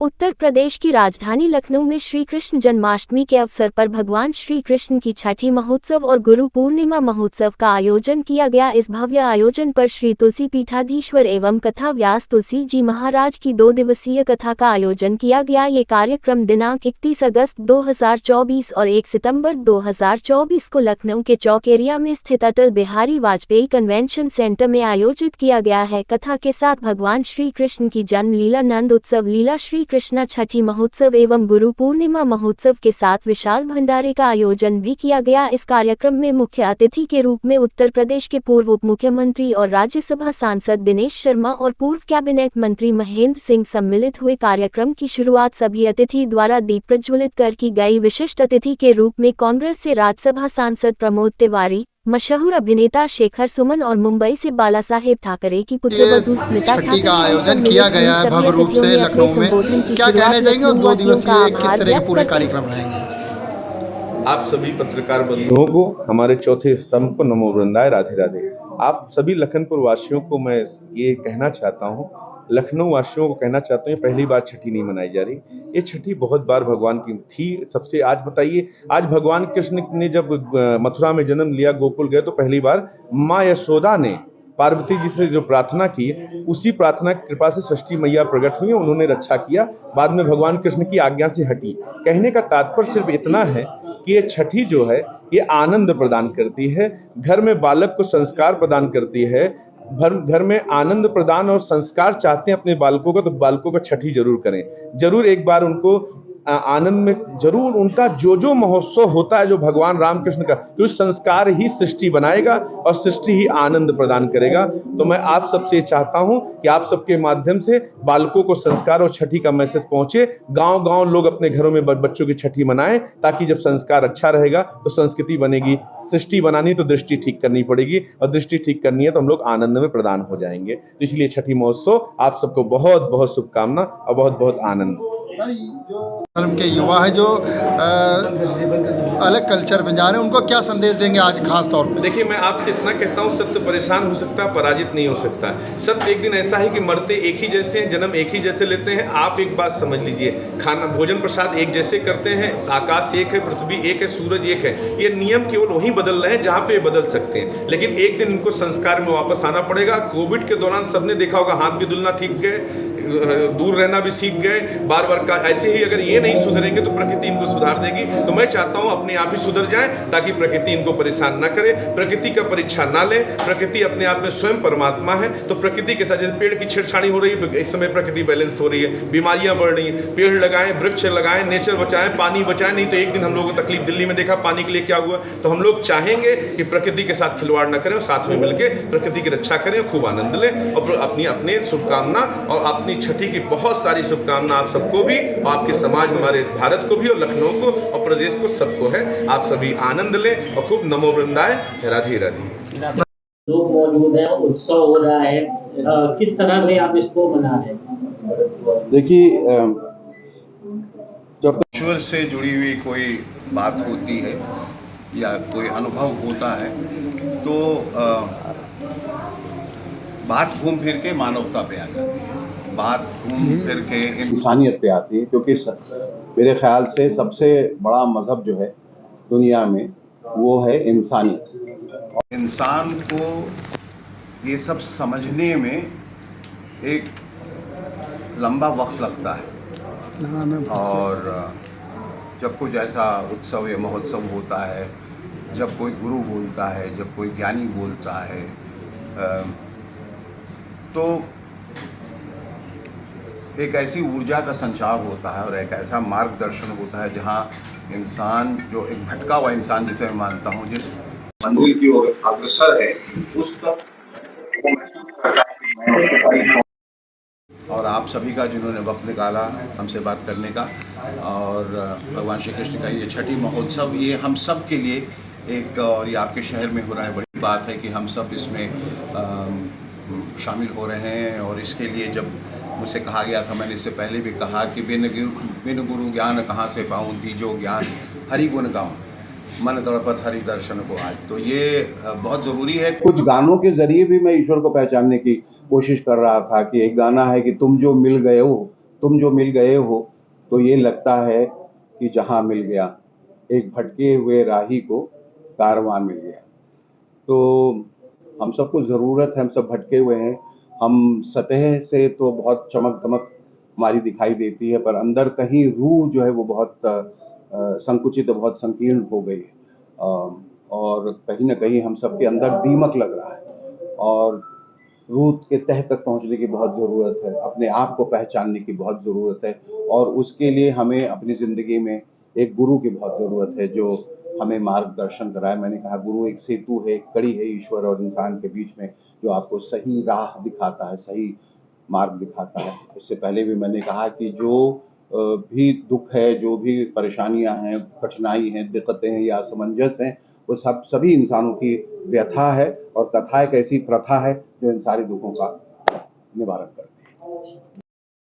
उत्तर प्रदेश की राजधानी लखनऊ में श्री कृष्ण जन्माष्टमी के अवसर पर भगवान श्री कृष्ण की छठी महोत्सव और गुरु पूर्णिमा महोत्सव का आयोजन किया गया। इस भव्य आयोजन पर श्री तुलसी पीठाधीश्वर एवं कथा व्यास तुलसी जी महाराज की 2 दिवसीय कथा का आयोजन किया गया। ये कार्यक्रम दिनांक 31 अगस्त 2024 और 1 सितंबर 2024 को लखनऊ के चौक एरिया में स्थित अटल बिहारी वाजपेयी कन्वेंशन सेंटर में आयोजित किया गया है। कथा के साथ भगवान श्री कृष्ण की जन्म लीला, नंद उत्सव लीला, श्री कृष्णा छठी महोत्सव एवं गुरु पूर्णिमा महोत्सव के साथ विशाल भंडारे का आयोजन भी किया गया। इस कार्यक्रम में मुख्य अतिथि के रूप में उत्तर प्रदेश के पूर्व उप मुख्यमंत्री और राज्यसभा सांसद दिनेश शर्मा और पूर्व कैबिनेट मंत्री महेंद्र सिंह सम्मिलित हुए। कार्यक्रम की शुरुआत सभी अतिथि द्वारा दीप प्रज्वलित कर की गई। विशिष्ट अतिथि के रूप में कांग्रेस से राज्यसभा सांसद प्रमोद तिवारी, मशहूर अभिनेता शेखर सुमन और मुंबई से बाला साहेब ठाकरे की पुत्रवधू स्मिता ठाकरे का आयोजन किया गया है भव्य रूप से लखनऊ में। क्या कहना चाहेंगे और 2 दिवसीय किस तरह के पूरे कार्यक्रम रहेंगे? आप सभी पत्रकार बंधुओं को, हमारे चौथे स्तंभ को नमो वृंदाय, राधे राधे। आप सभी लखनपुर वासियों को मैं ये कहना चाहता हूँ, लखनऊ वासियों को कहना चाहता हूँ, ये पहली बार छठी नहीं मनाई जा रही। ये छठी बहुत बार भगवान की थी। सबसे आज बताइए, आज भगवान कृष्ण ने जब मथुरा में जन्म लिया, गोकुल गए, तो पहली बार माँ यशोदा ने पार्वती जी से जो प्रार्थना की, उसी प्रार्थना की कृपा से षष्ठी मैया प्रकट हुई, उन्होंने रक्षा किया, बाद में भगवान कृष्ण की आज्ञा से हटी। कहने का तात्पर्य सिर्फ इतना है कि ये छठी जो है ये आनंद प्रदान करती है, घर में बालक को संस्कार प्रदान करती है। घर में आनंद प्रदान और संस्कार चाहते हैं अपने बालकों का, तो बालकों का छठी जरूर करें। जरूर एक बार उनको आनंद में जरूर उनका जो महोत्सव होता है, जो भगवान रामकृष्ण का, तो संस्कार ही सृष्टि बनाएगा और सृष्टि ही आनंद प्रदान करेगा। तो मैं आप सबसे चाहता हूं कि आप सबके माध्यम से बालकों को संस्कार और छठी का मैसेज पहुंचे। गांव-गांव लोग अपने घरों में बच्चों की छठी मनाएं, ताकि जब संस्कार अच्छा रहेगा तो संस्कृति बनेगी। सृष्टि बनानी तो दृष्टि ठीक करनी पड़ेगी, और दृष्टि ठीक करनी है तो हम लोग आनंद में प्रदान हो जाएंगे। तो इसलिए छठी महोत्सव आप सबको बहुत बहुत शुभकामना और बहुत बहुत आनंद। धर्म के युवा है जो अलग कल्चर में जा रहे हैं, उनको क्या संदेश देंगे आज खास तौर पे? देखिए, मैं आपसे इतना कहता हूँ, सत्य परेशान हो सकता है, पराजित नहीं हो सकता। सत्य एक दिन ऐसा है कि मरते एक ही जैसे हैं, जन्म एक ही जैसे लेते हैं। आप एक बात समझ लीजिए, खाना भोजन प्रसाद एक जैसे करते हैं, आकाश एक है, पृथ्वी एक है, सूरज एक है। ये नियम केवल वहीं बदल रहे हैं जहाँ पे बदल सकते हैं, लेकिन एक दिन इनको संस्कार में वापस आना पड़ेगा। कोविड के दौरान सबने देखा होगा, हाथ भी धुलना सीख गए, दूर रहना भी सीख गए, बार बार का। ऐसे ही अगर ये नहीं सुधरेंगे तो प्रकृति इनको सुधार देगी। तो मैं चाहता हूँ अपने आप ही सुधर जाए, ताकि प्रकृति इनको परेशान ना करे, प्रकृति का परीक्षा ना ले। प्रकृति अपने आप में स्वयं परमात्मा है, तो प्रकृति के साथ जैसे पेड़ की छेड़छाड़ी हो रही है, इस समय प्रकृति बैलेंस हो रही है, बीमारियां बढ़ रही हैं। पेड़ लगाएं, वृक्ष लगाएं, नेचर बचाएं, पानी बचाएं, नहीं तो एक दिन हम लोगों को तकलीफ, दिल्ली में देखा पानी के लिए क्या हुआ। तो हम लोग चाहेंगे कि प्रकृति के साथ खिलवाड़ ना करें, साथ में मिलकर प्रकृति की रक्षा करें, खूब आनंद लें। और अपने शुभकामना और अपनी छठी की बहुत सारी शुभकामना आप सबको भी, और आपके समाज, हमारे भारत को भी, और लखनऊ को और प्रदेश को, सबको है। आप सभी आनंद लें और खूब नमो वृंदाय, राधे राधे। लोग मौजूद हैं, उत्सव हो रहा है, किस तरह से आप इसको मना रहे हैं? देखिए, जब ईश्वर से जुड़ी हुई कोई बात होती है या कोई अनुभव होता है, तो बात घूम फिर के मानवता पे आ जाती है, बात घूम फिर के इंसानियत पे आती है। क्योंकि मेरे ख्याल से सबसे बड़ा मजहब जो है दुनिया में, वो है इंसानियत। इंसान को ये सब समझने में एक लंबा वक्त लगता है, और जब कुछ ऐसा उत्सव या महोत्सव होता है, जब कोई गुरु बोलता है, जब कोई ज्ञानी बोलता है, तो एक ऐसी ऊर्जा का संचार होता है और एक ऐसा मार्गदर्शन होता है, जहाँ इंसान, जो एक भटका हुआ इंसान जिसे मैं मानता हूँ, जिस मंजिल की ओर अग्रसर है, उस तक वो महसूस करता है। और आप सभी का, जिन्होंने वक्त निकाला हमसे बात करने का, और भगवान श्री कृष्ण का ये छठी महोत्सव, ये हम सब के लिए एक, और ये आपके शहर में हो रहा है, बड़ी बात है कि हम सब इसमें शामिल हो रहे हैं। और इसके लिए जब मुझसे कहा गया था, मैंने इससे पहले भी कहा कि बिन गुरु ज्ञान कहाँ से पाऊँ, दीजो ज्ञान हरि गुण गाऊँ, मन तड़पत हरि दर्शन को आज। तो ये बहुत ज़रूरी है। कुछ गानों के जरिए भी मैं ईश्वर को पहचानने की कोशिश कर रहा था, कि एक गाना है कि तुम जो मिल गए हो तुम जो मिल गए हो तो ये लगता है कि जहां मिल गया, एक भटके हुए राही को कारवां मिल गया। तो हम सबको ज़रूरत है, हम सब भटके हुए हैं। हम सतह से तो बहुत चमक-दमक हमारी दिखाई देती है, पर अंदर कहीं रूह जो है वो बहुत संकुचित, बहुत संकीर्ण हो गई है। और कहीं न कहीं हम सबके अंदर दीमक लग रहा है और रूह के तह तक पहुँचने की बहुत ज़रूरत है, अपने आप को पहचानने की बहुत ज़रूरत है और उसके लिए हमें अपनी ज़िंदगी में एक गुरु की बहुत ज़रूरत है, जो हमें मार्गदर्शन कराए। मैंने कहा गुरु एक सेतु है, एक कड़ी है ईश्वर और इंसान के बीच में, जो आपको सही राह दिखाता है, सही मार्ग दिखाता है। इससे पहले भी मैंने कहा कि जो भी दुःख है, जो भी परेशानियाँ हैं, कठिनाई हैं, दिक्कतें हैं या असमंजस हैं, वो सभी इंसानों की व्यथा है और कथा एक ऐसी प्रथा है जो इन सारे दुखों का निवारण करती है।